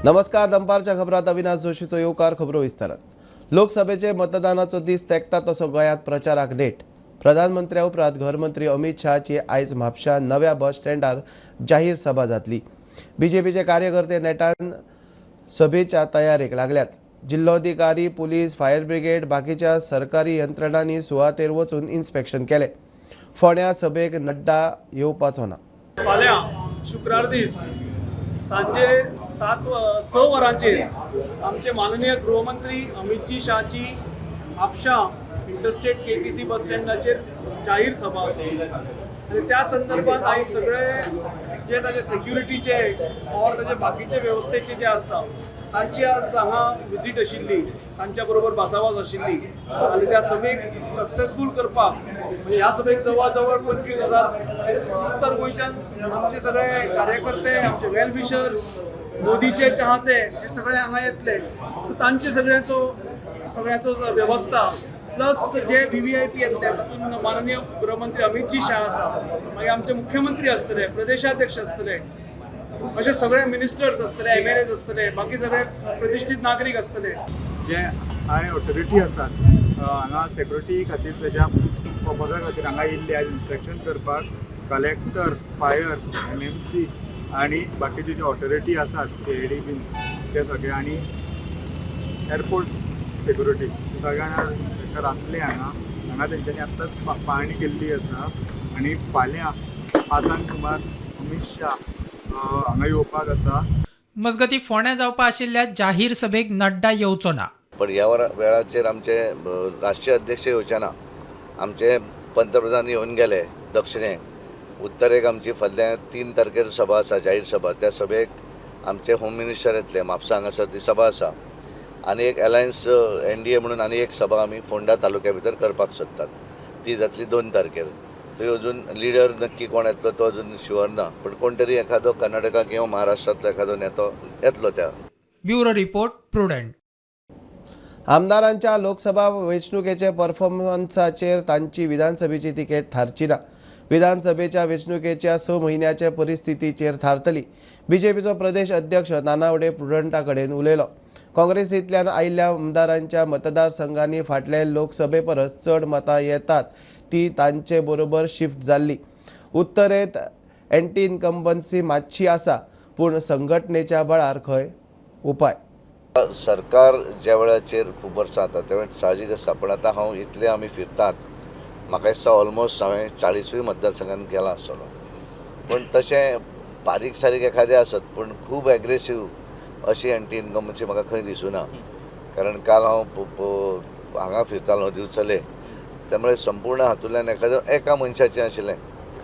नमस्कार. दनपारच्या खबरात अविनाश जोशीचो येवकार. खबरो विस्तारात. लोकसभेचे मतदानाचो दीस तेंकता तसो गोंयांत प्रचाराक नेट. प्रधानमंत्र्या उपरांत घरमंत्री अमित शहाची आयज म्हापशा नव्या बस स्टँडार जाहीर सभा जातली. बीजेपीचे कार्यकर्ते नेटान सभेच्या तयारेक लागल्यात. जिल्लोधिकारी, पुलीस, फायर ब्रिगेड, बाकीच्या सरकारी यंत्रणांनी सुवातेर वचून इन्स्पेक्शन केले. फोंड्या सभेक नड्डा येवपाचो ना. फाल्यां शुक्रार दीस सांजे 6 वरांचेर आमचे माननीय गृहमंत्री अमितजी शाहची म्हापशा इंटरस्टेट केटीसी बस स्टँडाचेर जाहीर सभा आसा. आनी त्या संदर्भात आयज सगळे जे ताजे सेक्युरिटीचे और ताजे बाकीचे वेवस्थेचे जे आसता तांची आज हांगा विजीट आशिल्ली, तांच्या बरोबर भासाभास आशिल्ली आनी त्या सभेक सक्सेसफूल करपाक म्हणजे ह्या सभेक जवळ जवळ 25,000 उत्तर गोंयच्यान आमचे सगळे कार्यकर्ते, आमचे वेल विशर्स, मोदीचे चाहते हे सगळे हांगा येतले. सो तांचे सगळ्याचो वेवस्था प्लस जे VVIP येतले तातूंत माननीय गृहमंत्री अमितजी शाह आसा, मागीर आमचे मुख्यमंत्री आसतले, प्रदेशाध्यक्ष आसतले, अशे सगळे मिनिस्टर्स आसतले, MLAs आसतले, बाकी सगळे प्रतिश्ठीत नागरीक आसतले. जे हाय ऑथॉरिटी आसात हांगा सेक्युरिटी खातीर तेज्या पर्पजा खातीर हांगा येयल्ले आयज इन्स्पेक्शन करपाक कलेक्टर, फायर, MMC आनी बाकीचे जे ऑथॉरिटी आसात CID बीन ते सगळे आनी एअरपोर्ट सेक्युरिटी सगळ्यांना इंस्पेक्टर आसले हांगा तेंच्यांनी आत्ताच पाहणी केल्ली आसा आनी फाल्यां 5 सुमार अमित शाह हांगा येवपाक आसा. मजगती फोंड्या जावपा आशिल्ल्या जाहीर सभेक नड्डा येवचो ना. पण ह्या वेळाचेर आमचे राष्ट्रीय अध्यक्ष येवचे ना. आमचे पंतप्रधान येवन गेले दक्षिणेक. उत्तरेक आमची फाटल्या 3 तारखेर सभा आसा, जाहीर सभा. त्या सभेक आमचे होम मिनिस्टर येतले. म्हापसा हांगासर ती सभा आसा. आनी एक अलायन्स NDA म्हणून आनी एक सभा आमी फोंडा तालुक्या भितर करपाक सोदतात. ती जातली 2 तारखेर. थंय अजून लिडर नक्की कोण येतलो तो अजून शुअर ना, पण कोण तरी एखादो कर्नाटका किंवा महाराष्ट्रांतलो एखादो नेतो येतलो त्या. Bureau report prudent. आमदारांच्या लोकसभा वेंचणुकेचे परफॉर्मन्साचेर तांची विधानसभेची तिकेट थारची ना. विधानसभेच्या वेंचणुकेच्या 6 म्हयन्याच्या परिस्थितीचेर थारतली. बीजेपीचो प्रदेश अध्यक्ष नानावडे प्रुडंटा कडेन उलयलो. काँग्रेसींतल्यान आयिल्ल्या आमदारांच्या मतदारसंघांनी फाटले लोकसभे परस चड मतां येतात ती तांचे बरोबर शिफ्ट जाल्ली. उत्तरेंत एंटी इन्कम्बन्सी मातशी आसा, पूण संघटनेच्या बळार खंय उपाय. सरकार ज्या वेळाचेर खूब वर्सां जाता त्या वेळार साहजीक आसा, पण आतां हांव इतले आमी फिरतात, म्हाका दिसता ऑलमोस्ट हांवें 40 मतदारसंघान गेला आसतलो. पण तशें बारीक सारीक एखादे आसत, पण खूब एग्रेसीव अशी एंटी इन्कम्बन्सी म्हाका खंय दिसूना. कारण काल हांव हांगा फिरतालो दिवचले, त्यामुळे संपूर्ण हातूंतल्यान एका मनशाचें आशिल्लें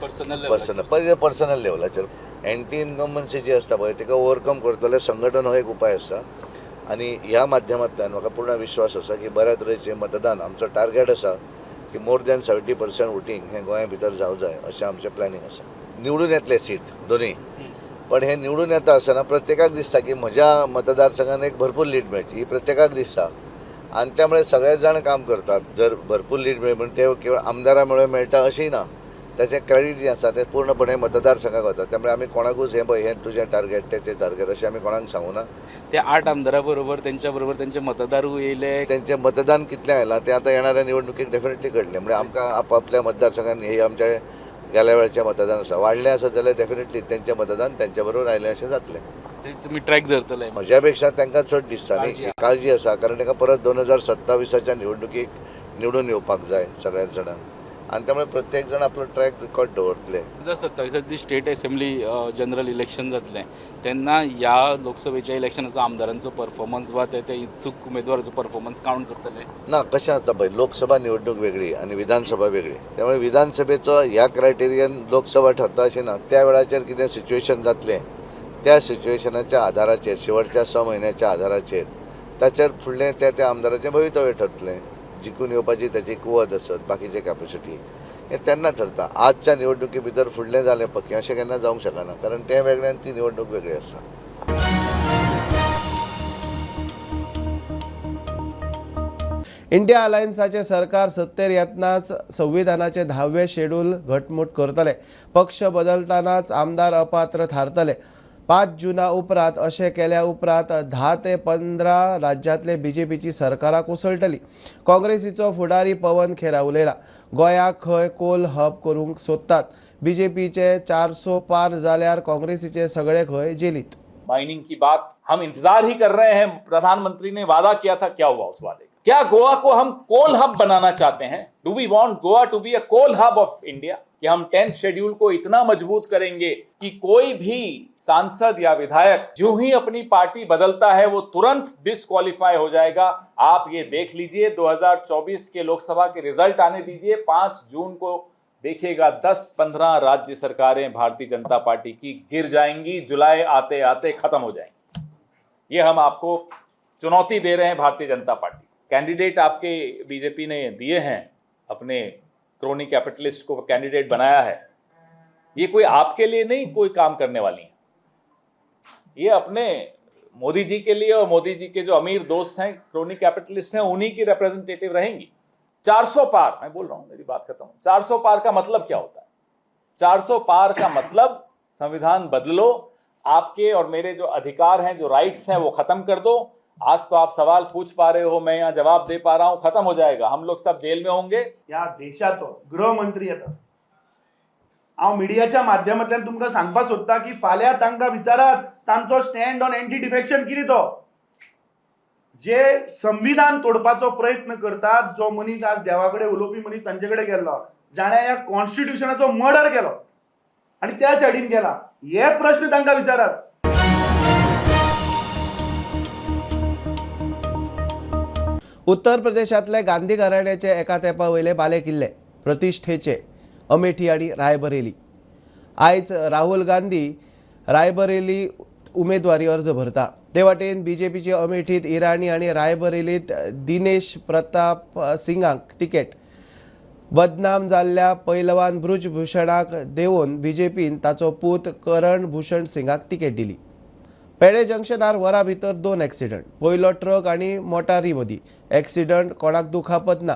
पर्सनल लेवलाचेर एंटी इन्कम्बन्सी जी आसता पळय तिका ओवरकम करतले संघटन हो एक उपाय आसा. आनी ह्या माध्यमांतल्यान म्हाका पूर्ण विश्वास आसा की बऱ्या तरेचें मतदान आमचो टार्गेट आसा की मोर दॅन 70% वोटींग हें गोंया भितर जावं जाय अशें आमचें प्लॅनिंग आसा. निवडून येतले सीट दोनूय, पण हे निवडून येता आसतना प्रत्येकाक दिसता की म्हज्या मतदारसंघान एक भरपूर लीड मेळची, ही प्रत्येकाक दिसता. आनी त्यामुळे सगळे जाण काम करतात. जर भरपूर लीड मेळ्ळी पण ते केवळ आमदारामुळे मेळटा अशेंय ना. त्याचें क्रेडीट जें आसा तें पूर्णपणे मतदारसंघाक वता. त्यामुळे आमी कोणाकूच हें पळय हें तुजें टार्गेट तें टार्गेट अशें आमी कोणाक सांगू ना. ते 8 आमदारा बरोबर तेंच्या बरोबर तेंचे मतदारूय येयले. तेंचें मतदान कितलें आयलां तें आतां येणाऱ्या निवडणुकीक डेफिनेटली कळटलें. म्हणजे आमकां आपापल्या मतदारसंघान हे आमचे गेल्या वेळचें मतदान आसा, वाडलें आसा जाल्यार डेफिनेटली तेंचें मतदान तेंच्या बरोबर आयलें अशें जातलें. तुमी ट्रॅक धरतले. म्हज्या पेक्षा तांकां चड दिसता न्ही, काळजी आसा. कारण ताका परत 2027च्या निवडणुकीक निवडून येवपाक जाय सगळ्याच जाणांक. आनी त्यामुळे प्रत्येक जाण आपलो ट्रॅक रिकॉर्ड दवरतले. 2027 स्टेट असेंब्ली जनरल इलेक्शन जातलें तेन्ना ह्या लोकसभेच्या इलेक्शनाचो आमदारांचो परफॉर्मन्स वा ते इच्छूक उमेदवाराचो परफॉर्मन्स कावंट करतले ना. कशें आसता पळय, लोकसभा निवडणूक वेगळी आनी विधानसभा वेगळी. त्यामुळे विधानसभेचो ह्या क्रायटेरियन लोकसभा ठरता अशें ना. त्या वेळाचेर कितें सिच्युएशन जातलें त्या सिच्युएशनाच्या आधाराचेर शेवटच्या 6 म्हयन्याच्या आधाराचेर ताचेर फुडलें त्या आमदाराचें भवितव्य ठरतलें. जिखून येवपाची ताची कुवत आसत, बाकीचे कॅपॅसिटी हें तेन्ना ठरता. आजच्या निवडणुकी भितर फुडलें जालें पक्की अशें केन्ना जावंक शकना, कारण तें वेगळें आनी ती निवडणूक वेगळी आसा. इंडिया अलायन्साचे सरकार सत्तेर येतनाच संविधानाचे 10वें शेड्यूल घटमूट करतले. पक्ष बदलतानाच आमदार अपात्र थारतले. 5 जुना उपरांत अशें केल्या उपरांत 10 ते 15 राज्यांतले बीजेपीची सरकारां कोसळटली. काँग्रेसीचो फुडारी पवन खेरा उलयला. गोंयाक खंय कोल हब करूंक सोदतात. बीजेपीचे 400 पार जाल्यार काँग्रेसीचे सगळे खंय जेलीत. माइनिंग की बात हम इंतजार ही कर रहे हैं. प्रधानमंत्री ने वादा किया था, क्या हुआ उस वादे का? क्या गोवा को हम कोल हब बनाना चाहते हैं? Do we want Goa to be a coal hub of India? कि हम 10th शेड्यूल को इतना मजबूत करेंगे कि कोई भी सांसद या विधायक जो ही अपनी पार्टी बदलता है वो तुरंत डिस्क्वालीफाई हो जाएगा. आप ये देख लीजिए, 2024 के लोकसभा के रिजल्ट आने दीजिए. 5 जून को देखिएगा 10-15 राज्य सरकारें भारतीय जनता पार्टी की गिर जाएंगी. जुलाई आते आते खत्म हो जाएंगी. ये हम आपको चुनौती दे रहे हैं. भारतीय जनता पार्टी कैंडिडेट आपके बीजेपी ने दिए हैं, अपने क्रोनी कैपिटलिस्ट को कैंडिडेट बनाया है. ये कोई आपके लिए नहीं कोई काम करने वाली है. ये अपने मोदी जी के लिए और मोदी जी के जो अमीर दोस्त हैं, क्रोनी कैपिटलिस्ट हैं, उन्हीं की रिप्रेजेंटेटिव रहेंगी. 400 पार, मैं बोल रहा हूं, मेरी बात खत्म. 400 पार का मतलब क्या होता है? 400 पार का मतलब संविधान बदलो, आपके और मेरे जो अधिकार हैं, जो राइट्स हैं, वो खत्म कर दो. आज तो आप सवाल पूछ पा रहे हो, मैं यहाँ जवाब दे पा रहा हूं. खत्म हो जाएगा. हम लोग सब जेल में होंगे. या देशाचो गृहमंत्री येता. हांव मिडियाच्या माध्यमांतल्यान तुमकां सांगपाक सोदता की फाल्यां तांकां विचारात तांचो स्टँड ऑन एंटी डिफेक्शन कितें तो. जे संविधान तोडपाचो प्रयत्न करतात, जो मनीस आज देवाकडे उलोवपी मनीस तांचे कडेन गेल्लो, जाणे ह्या कॉन्स्टिट्युशनाचो मर्डर केलो आनी त्या सायडीन गेला, हे प्रश्न तांकां विचारात. उत्तर प्रदेशांतले गांधी घराण्याचे एका तेंपा वयले बाले किल्ले प्रतिश्ठेचे अमेठी आनी रायबरेली. आयज राहुल गांधी रायबरेली उमेदवारी अर्ज भरता. ते वटेन बीजेपीचे अमेठीत इराणी आनी रायबरेलीत दिनेश प्रताप सिंगाक तिकेट. बदनाम जाल्ल्या पैलवान ब्रुज भूषणाक देंवन बीजेपीन ताचो पूत करण भूषण सिंगाक तिकेट दिली. पेडे जंक्शनार वरा भितर 2 एक्सिडंट. पयलो ट्रक आनी मोटारी मदीं. एक्सिडंट, कोणाक दुखापत ना.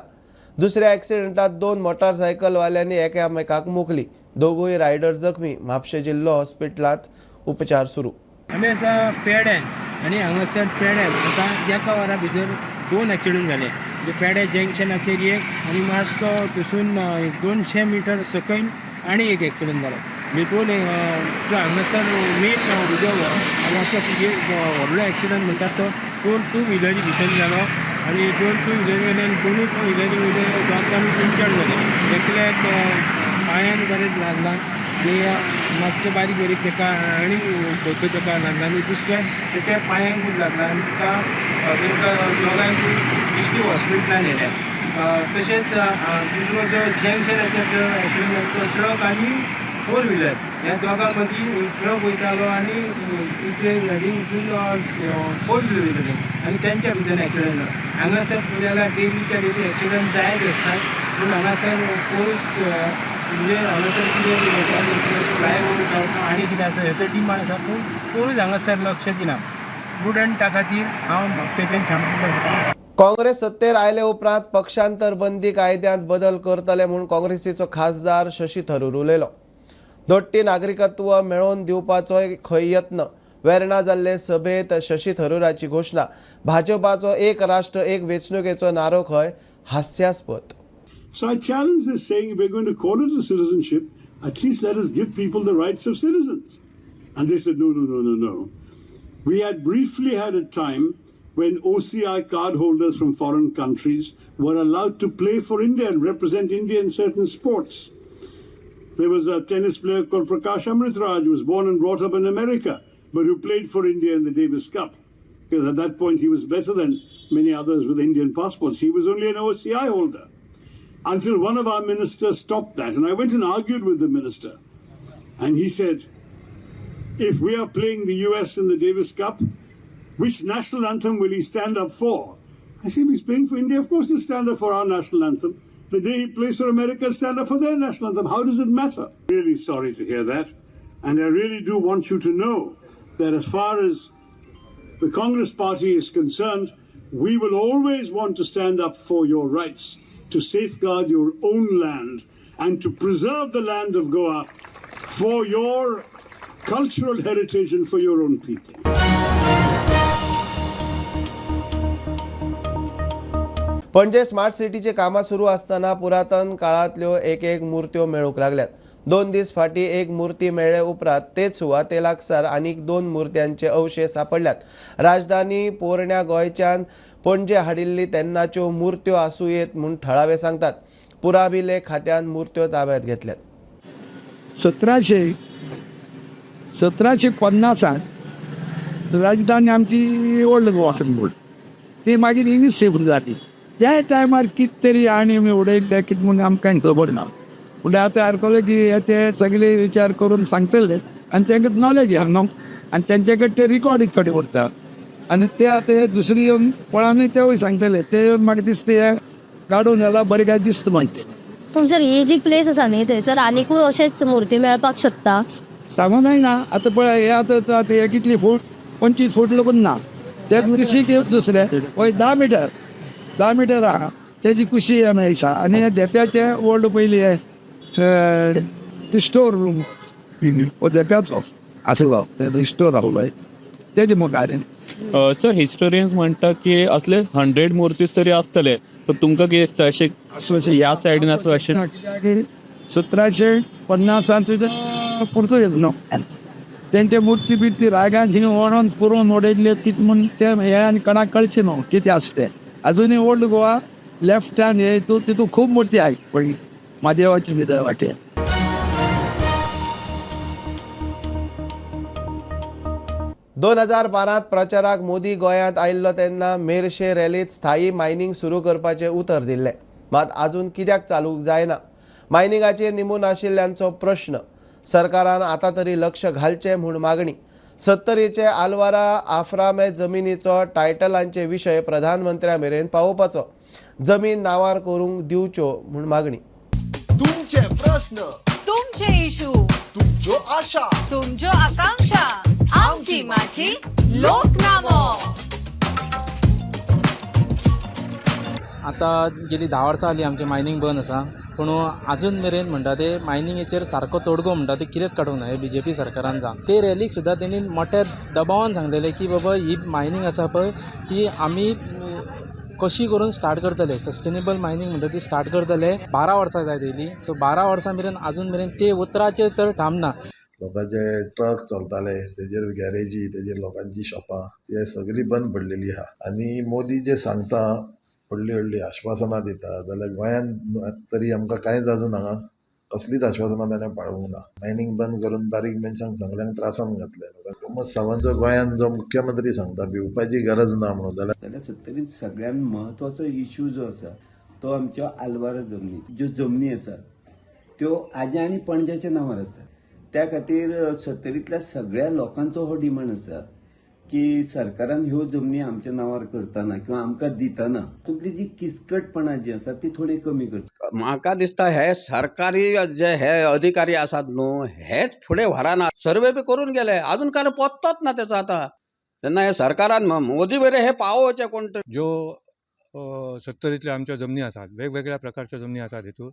दुसऱ्या एक्सिडंटात 2 मोटारसायकलवाल्यांनी एकामेकाक मुखली. दोगूय रायडर जखमी. म्हापशें जिल्लो हॉस्पिटलांत उपचार सुरू. आमी आसा पेड्यान आनी हांगासर पेड्यान आतां एका वरा भितर 2 एक्सिडंट जाले. म्हणजे पेडे जंक्शनाचेर एक आनी मातसो थंयसून 200 मिटर सकयल आनी एक एक्सिडंट जालो. बिलकुल हांगासर मेन उद्योग हांगासर व्हडलो एक्सिडंट म्हणटात तो 2 टू व्हिलरी भितर जालो आनी 2 टू व्हिलरी वयल्यान 2 टू व्हिलरी वयले दोगांय इंजर्ड जाले. एकल्याक पांयांक बरें लागला, जे मातशे बारीक बारीक ताका आनी खंय ताका लागला आनी दुसऱ्या ताच्या पांयांकूच लागला आनी तांकां दोगांयकूय दुसरी हॉस्पिटलान येयल्या. तशेंच दुसरो जो जंक्शनाचेर एक्सिडंट ट्रक आनी 4 व्हिलर ह्या दोगां मदीं ट्रक वयतालो आनी दुसरे गाडीसून 4 व्हिलर वयताले आनी तेंच्या भितर एक्सिडंट जालो. हांगासर पळयल्यार डेलीच्या डेली एक्सिडंट जायत आसतात, पूण हांगासर कोणूच म्हणजे हांगासर कितें फ्लायओवर जावचो आनी कितें आसा हेचो डिमांड आसा, पूण कोणूच हांगासर लक्ष दिना. स्टुडंट खातीर हांव म्हापशेंच्यान सांगता. काँग्रेस सत्तेर आयले उपरांत पक्षांतर बंदी कायद्यांत बदल करतले म्हूण काँग्रेसीचो खासदार शशी थरूर उलयलो. दोट्टी नागरिकत्व मेळोवन दिवपाचो खंय यत्न. वेर्णा जाल्ले सभेत शशी थरूराची घोशणा. भाजपाचो एक राष्ट्र एक वेंचणुकेचो नारो खंय हास्यास्पद. So I challenge this, saying if we're going to call it a citizenship, at least let us give people the rights of citizens. And they said, no. We had briefly had a time when OCI card holders from foreign countries were allowed to play for India and represent India in certain sports. There was a tennis player called Prakash Amritraj, who was born and brought up in America, but who played for India in the Davis Cup. Because at that point he was better than many others with Indian passports. He was only an OCI holder. Until one of our ministers stopped that. And I went and argued with the minister. And he said, if we are playing the US in the Davis Cup, which national anthem will he stand up for? I said, if he's playing for India, of course he'll stand up for our national anthem. The day he plays for America, he'll stand up for their national anthem. How does it matter? Really sorry to hear that. And I really do want you to know that as far as the Congress party is concerned, we will always want to stand up for your rights, to safeguard your own land and to preserve the land of Goa for your cultural heritage and for your own people. पणजे smart सिटीचे कामां सुरू असताना पुरातन काळांतल्यो एक मुर्त्यो मेळूंक लागल्यात. 2 दीस फाटीं एक मुर्ती मेळ्ळे उपरांत तेच सुवाते लागसार आनीक 2 मुर्त्यांचे अवशेश सापडल्यात. राजधानी पोरण्या गोंयच्यान पणजे हाडिल्ली तेन्नाच्यो मुर्त्यो आसूं येत म्हूण थळावे सांगतात. पुराभिलेख खात्यान मुर्त्यो ताब्यात घेतल्यात. 1750 राजधानी आमची ओल्ड गोवा बोर्ड ती मागीर इंग्लीश शिफ्ट जाली. त्या टायमार कितें तरी आनी उडयले कितें म्हूण आमकां खबर ना. पूण आतां आर्कोलॉजी ते सगळे विचार करून सांगतले आनी तांकां नॉलेज आहा न्हू आनी तेंचे कडेन ते रिकॉर्ड कडेन उरता आनी ते आतां दुसरी येवन पळोवनी तेवूय सांगतले. ते येवन म्हाका दिसता हे काडून जाला बरें काय दिसता मातशें. पूण सर ही जी प्लेस आसा न्ही थंयसर आनीकूय अशेंच मुर्ती मेळपाक शकता. सांगू जायना. आतां पळय हे आतां हे कितली फूट 25 फूट लगून ना ते कुशीक दुसरे पळय 10 मिटर आहा तेजी कुशी मेळटा आनी देप्याचे ओल्ड पयली स्टोर रूम देप्याचो आसलो ते स्टोर आहलो तेजे मुखार. सर हिस्टोरियन्स म्हणटा की असले 100 मुर्तीज तरी आसतले. तर तुमकां कितें दिसता अशें ह्या सायडीन आसलो अशें 1750 पुर्तुगेज न्हू तेंचे मुर्ती बिर्ती रागान थिंग वणोन पुरोवन उडयल्ले कितें म्हूण ते हे आनी कोणाक कळचें न्हू कितें आसा तें. अजुनूय ओल्ड गोवा लेफ्टान हे तितून खूब मुर्ती आहाय पळय म्हादेवाची भितर वाटेन. दोन 2012 प्रचाराक मोदी गोंयांत आयिल्लो तेन्ना मेरशे रॅलीत स्थायी मायनिंग सुरू करपाचें उतर दिल्लें. मात आजून कित्याक चालूक जायना? मायनिंगाचेर निमून आशिल्ल्यांचो प्रश्न. सरकारान आतां तरी लक्ष घालचें म्हूण मागणी. 70चे आल्वारा आफ्रामे जमिनीचो टायटलांचे विशय प्रधानमंत्र्या मेरेन पावोवपाचो. जमीन नांवार करूंक दिवच्यो म्हूण मागणी. तुमचे प्रश्न, तुमचे इशू, तुमच्यो आशा, तुमच्यो आकांक्षा आमची माझी लोकनामो. आतां गेली 10 वर्सां जालीं आमचें मायनींग बंद आसा. पूण आजून मेरेन म्हणटा ते मायनिंगेचेर सारको तोडगो म्हणटा ते कित्याक काडूंक ना हे BJP सरकारान जावन. ते रॅलीक सुद्दां तेणी मोठ्या दबावान सांगलेलें की बाबा ही मायनिंग आसा पळय ती आमी कशी करून स्टार्ट करतले. सस्टेनेबल मायनिंग म्हणटा ती स्टार्ट करतले. 12 वर्सां जायत येयली. सो 12 वर्सां मेरेन आजून मेरेन ते उतराचेर तर ठाम ना. लोकांचे ट्रक चलताले तेजेर गॅरेजी तेजेर लोकांची शॉपां हे सगळी बंद पडलेली आहा. आनी मोदी जे सांगता व्हडली आश्वासनां दिता जाल्यार गोंयांत तरी आमकां कांयच आजून हांगा कसलीच आश्वासनां ताणें पाळूंक ना. मायनींग बंद करून बारीक मनशांक सगळ्यांक त्रासान घातले. प्रमोद सावंत जो गोंयांत जो मुख्यमंत्री सांगता भिवपाची गरज ना म्हणून जाल्यार सत्तरीत सगळ्यात म्हत्वाचो इश्यू जो आसा तो आमच्या आल्वारा जमनी ज्यो जमनी आसा त्यो आजी आनी पणजेच्या नांवार आसा. त्या खातीर 70तल्या सगळ्या लोकांचो हो डिमांड आसा की सरकारान ह्यो जमनी आमच्या नांवार करतना किंवा आमकां दितना तुमची जी किचकटपणां जी आसा ती थोडी कमी करता. म्हाका दिसता हे सरकारी जे हे अधिकारी आसात न्हू हेच फुडें व्हराना. सर्वे बी करून गेले अजून काय पत्तोच ना तेचो आतां. तेन्ना हे सरकारान मोदी मेरेन हे पावोवचे कोण तर. ज्यो 70तल्या आमच्यो जमनी आसात वेगवेगळ्या प्रकारच्यो जमनी आसात. हेतून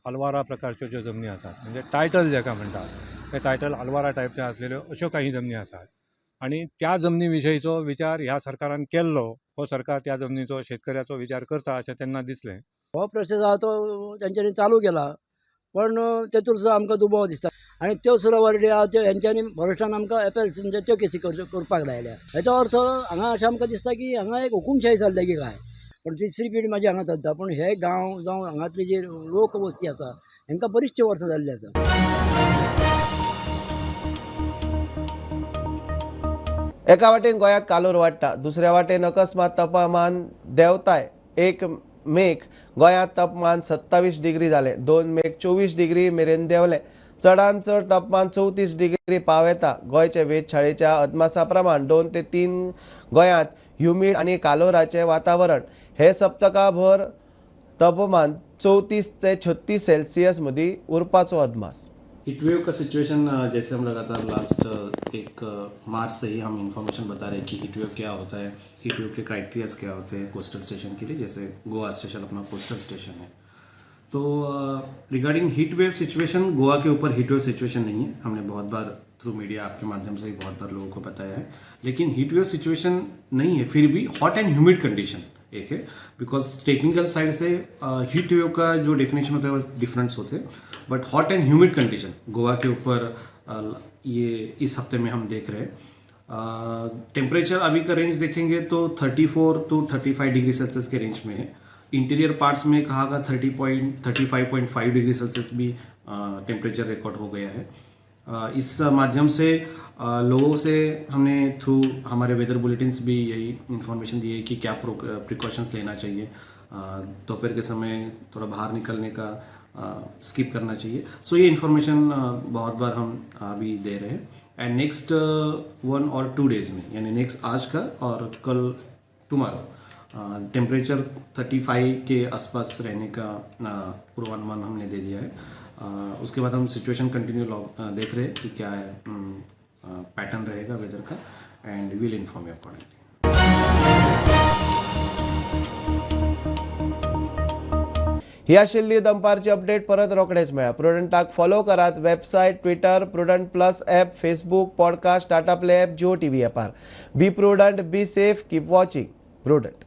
आल्वारा प्रकारच्यो ज्यो जमनी आसात म्हणजे टायटल जेका म्हणटात ते टायटल आल्वारा टायपचे आसलेल्यो अश्यो काही जमनी आसात. आणि त्या जमनी विशयीचो विचार ह्या सरकारान केल्लो. हो सरकार त्या जमनीचो शेतकऱ्याचो विचार करता अशें तेन्ना दिसलें. हो प्रोसेस आहा तो तेंच्यांनी चालू केला पण तेतून सुद्दां आमकां दुबाव दिसता. आनी त्यो सुद्दां वरडी आहा त्यो हेंच्यांनी भरश्टान आमकां एपेल्स म्हणजे त्यो केसी करपाक लायल्या. हेचो अर्थ हांगा अशें आमकां दिसता की हांगा एक हुकुमशाही चल्ल्या की काय. पण तिसरी पिढी म्हाजी हांगा चलता. पूण हे गांव जावं हांगातली जी लोक वस्ती आसा हांकां बरीचशी वर्सां जाल्ली आसा. एका वाटेन गोंयांत कालोर वाडटा दुसऱ्या वाटेन अकस्मात तापमान देंवताय. 1 मेक गोंयांत तापमान 27 डिग्री जालें. 2 मेक 24 डिग्री मेरेन देंवलें. चडांत चड तापमान 34 डिग्री पावयता. गोंयचे वेधशाळेच्या अदमासा प्रमाण 2 ते 3 गोंयांत ह्युमीड आनी कालोराचें वातावरण. हे सप्तकाभर तापमान 34 ते 36 सेल्सियस मदीं उरपाचो अदमास. हीटवेव का सिचुएशन जैसे हम लगातार लास्ट 1 मार्च से ही हम इंफॉर्मेशन बता रहे हैं कि हीटवेव क्या होता है, हीटवेव के क्राइटेरियाज क्या होते हैं कोस्टल स्टेशन के लिए. जैसे गोवा स्टेशन अपना कोस्टल स्टेशन है तो regarding heat wave situation, Goa के ऊपर हीट वेव सिचुएशन नहीं है, हमने बहुत बार थ्रू मीडिया आपके माध्यम से ही बहुत बार लोगों को बताया है, लेकिन हीट वेव सिचुएशन नहीं है, फिर भी हॉट एंड ह्यूमिड कंडीशन एक है, बिकॉज टेक्निकल साइड से हीट वेव का जो डेफिनेशन होता है वो डिफरेंस होते हैं, but hot and humid condition Goa के ऊपर ये इस हफ्ते में हम देख रहे हैं। टेम्परेचर अभी का रेंज देखेंगे तो 34 to 35 degree Celsius K range में है। इंटीरियर पार्ट्स में कहा गया 35.5 डिग्री सेल्सियस भी टेम्परेचर रिकॉर्ड हो गया है। इस माध्यम से लोगों से हमने थ्रू हमारे वेदर बुलेटिन्स भी यही इन्फॉर्मेशन दी है कि क्या प्रिकॉशंस लेना चाहिए, दोपहर के समय थोड़ा बाहर निकलने का स्किप करना चाहिए। सो ये इन्फॉर्मेशन बहुत बार हम अभी दे रहे हैं, एंड नेक्स्ट 1 or 2 डेज में, यानी नेक्स्ट आज का और कल टुमारो टेम्परेचर 35 के आसपास रहने का पूर्वानुमान हमने दे दिया है। उसके बाद हम सिचुएशन कंटिन्यू देख रहे हैं कि क्या है पैटर्न रहेगा वेदर का, and will inform you accordingly. ही आशिल्ली दनपारची अपडेट, परत रोखडेच मेळा। प्रुडंटाक फॉलो करात, website, Twitter, Prudent plus app, Facebook, podcast, Tata Play app, Jio TV ॲपार। Be Prudent, be safe, keep watching prudent.